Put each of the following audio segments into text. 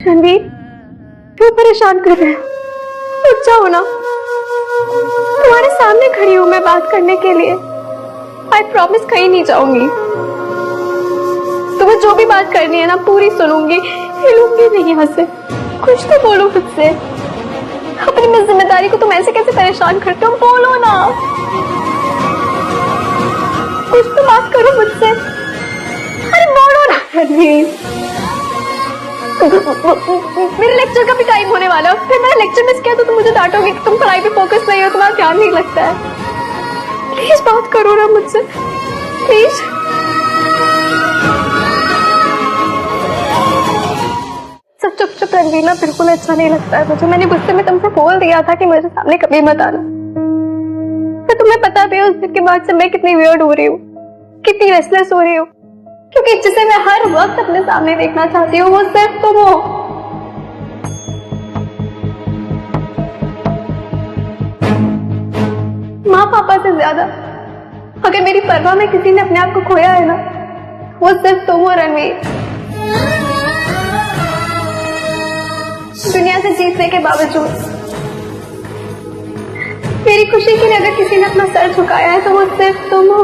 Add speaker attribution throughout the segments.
Speaker 1: रणवीर, क्यों परेशान कर रहे हो? उठ जाओ ना, तुम्हारे सामने खड़ी हूं मैं बात करने के लिए। आई प्रॉमिस कहीं नहीं जाऊंगी। तुम्हें जो भी बात करनी है ना पूरी सुनूंगी, हिलूंगी नहीं यहाँ से। कुछ तो बोलो मुझसे। अपनी जिम्मेदारी को तुम ऐसे कैसे परेशान करते हो? बोलो ना, कुछ तो बात करो मुझसे। अरे बोलो ना रणवीर। मेरे लेक्चर का भी टाइम होने वाला है, फिर मैंने लेक्चर मिस किया तो तुम मुझे डांटोगे कि तुम पढ़ाई पे फोकस नहीं हो, तुम्हारा ध्यान नहीं लगता है। प्लीज बात करो ना मुझसे, प्लीज। सब चुप चुप रणवीर ना बिल्कुल अच्छा नहीं लगता है मुझे। मैंने गुस्से में तुमसे बोल दिया था कि मेरे सामने कभी मत आना। तो तुम्हें पता भी है उस दिन के बाद से मैं कितनी वियर्ड हो रही हूँ, कितनी रेस्टलेस हो रही हूँ, क्योंकि जिसे मैं हर वक्त अपने सामने देखना चाहती हूँ वो सिर्फ तुम हो। माँ पापा से ज्यादा अगर मेरी परवाह में किसी ने अपने आप को खोया है ना, वो सिर्फ तुम हो रणवीर। दुनिया से जीतने के बावजूद मेरी खुशी के लिए अगर किसी ने अपना सर झुकाया है तो वो सिर्फ तुम हो।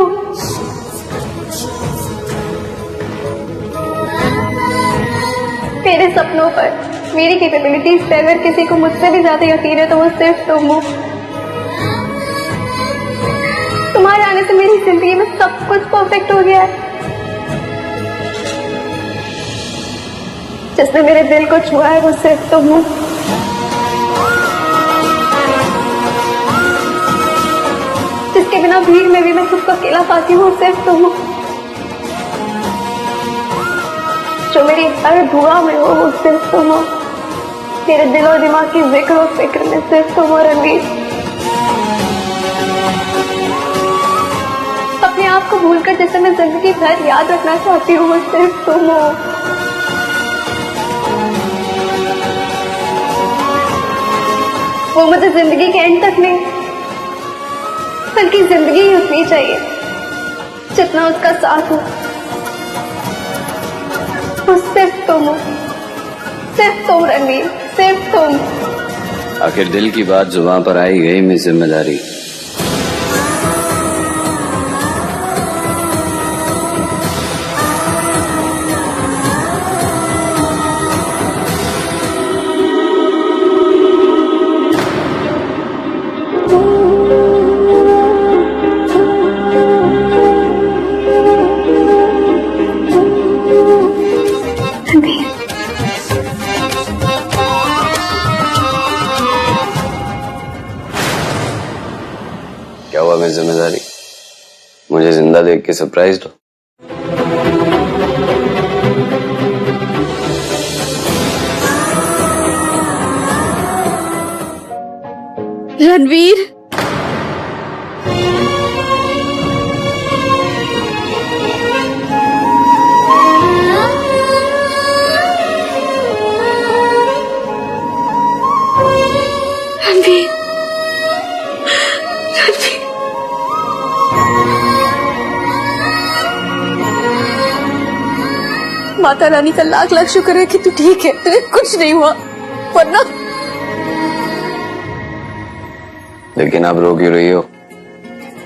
Speaker 1: मेरे सपनों पर, मेरी कैपेबिलिटीज पे अगर किसी को मुझसे भी ज्यादा यकीन है तो वो सिर्फ तुम हो। तुम्हारे आने से मेरी जिंदगी में सब कुछ परफेक्ट हो गया है। जिसने मेरे दिल को छुआ है वो सिर्फ तुम हो। जिसके बिना भीड़ में भी मैं खुद को अकेला पाती हूँ वो सिर्फ तुम हो। जो मेरी हर दुआ में हो वो सिर्फ तुम हो। मेरे दिल और दिमाग की जिक्र और फिक्र में सिर्फ तुम हो रणवीर। अपने आप को भूलकर जिसे मैं जिंदगी भर याद रखना चाहती हूँ वो सिर्फ तुम हो। वो मुझे जिंदगी के एंड तक नहीं बल्कि जिंदगी ही उतनी चाहिए जितना उसका साथ हो। वो सिर्फ तुम हो, सिर्फ तुम रणवीर, सिर्फ तुम।
Speaker 2: आखिर दिल की बात जुबान पर आई गई मेरी जिम्मेदारी। क्या हुआ मेरी जिम्मेदारी? मुझे जिंदा देख के सरप्राइज हो?
Speaker 1: रणवीर, रणवीर, रणवीर। माता रानी का लाख लाख शुक्र है कि तू ठीक है, तुझे कुछ नहीं हुआ, वरना।
Speaker 2: लेकिन आप रो क्यों रही हो?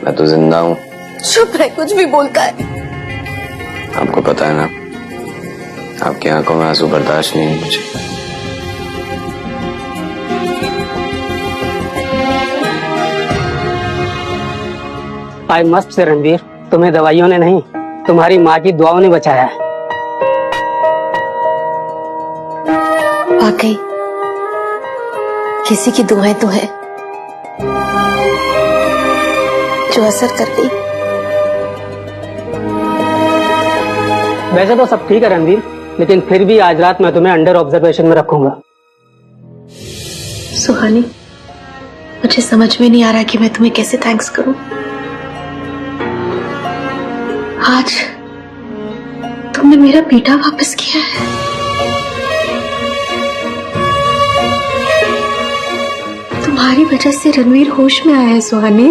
Speaker 2: मैं तो जिंदा हूँ।
Speaker 1: चुप रहे, कुछ भी बोलता है।
Speaker 2: आपको पता है ना, आपकी आंखों में आंसू बर्दाश्त नहीं है मुझे।
Speaker 3: आई मस्ट से रणवीर, तुम्हें दवाइयों ने नहीं, तुम्हारी माँ की दुआओं ने बचाया है।
Speaker 4: वाकई किसी की दुआएं तो है जो असर कर गई।
Speaker 3: वैसे तो सब ठीक है रणवीर, लेकिन फिर भी आज रात मैं तुम्हें अंडर ऑब्जर्वेशन में रखूंगा।
Speaker 4: सुहानी, मुझे समझ में नहीं आ रहा कि मैं तुम्हें कैसे थैंक्स करूं। आज तुमने मेरा बेटा वापस किया है। तुम्हारी वजह से रणवीर होश में आया है सुहानी।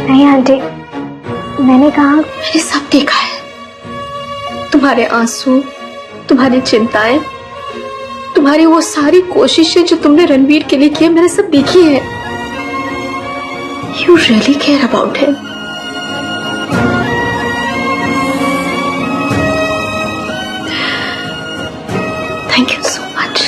Speaker 1: नहीं आंटी, मैंने कहा।
Speaker 4: मैंने सब देखा है, तुम्हारे आंसू, तुम्हारी चिंताएं, तुम्हारी वो सारी कोशिशें जो तुमने रणवीर के लिए की है, मैंने सब देखी है। You really care about him. Thank you so much.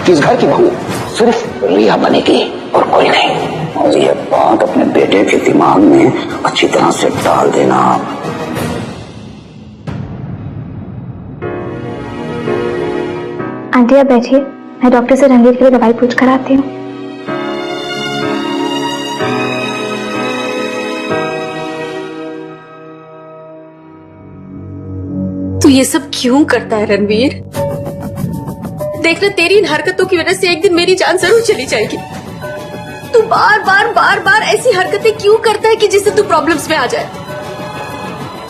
Speaker 5: इस घर की बहू सिर्फ रिया बनेगी और कोई नहीं। और ये बात अपने बेटे के दिमाग में अच्छी तरह से डाल देना।
Speaker 1: आंटी आप बैठिए, मैं डॉक्टर से रणवीर के लिए दवाई पूछ कर आती हूँ।
Speaker 4: तू ये सब क्यों करता है रणवीर? देखना, तेरी इन हरकतों की वजह से एक दिन मेरी जान जरूर चली जाएगी। तू बार बार ऐसी हरकतें क्यों करता है कि जिससे तू प्रॉब्लम्स में आ जाए?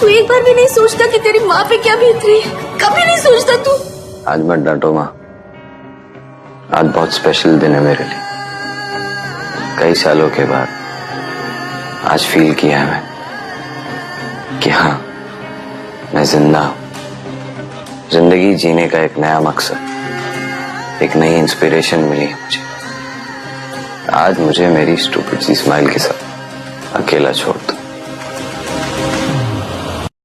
Speaker 4: तू एक बार भी नहीं सोचता कि तेरी माँ पे क्या बीत रही है? कभी नहीं सोचता तू?
Speaker 2: आज मत डांटो माँ, आज बहुत स्पेशल दिन है मेरे लिए। कई सालों के बाद आज फील किया है मैं कि हाँ, मैं जिंदा हूं। जिंदगी जीने का एक नया मकसद, एक नई इंस्पिरेशन मिली है मुझे। आज मुझे मेरी स्टूपिड सी स्माइल के साथ अकेला छोड़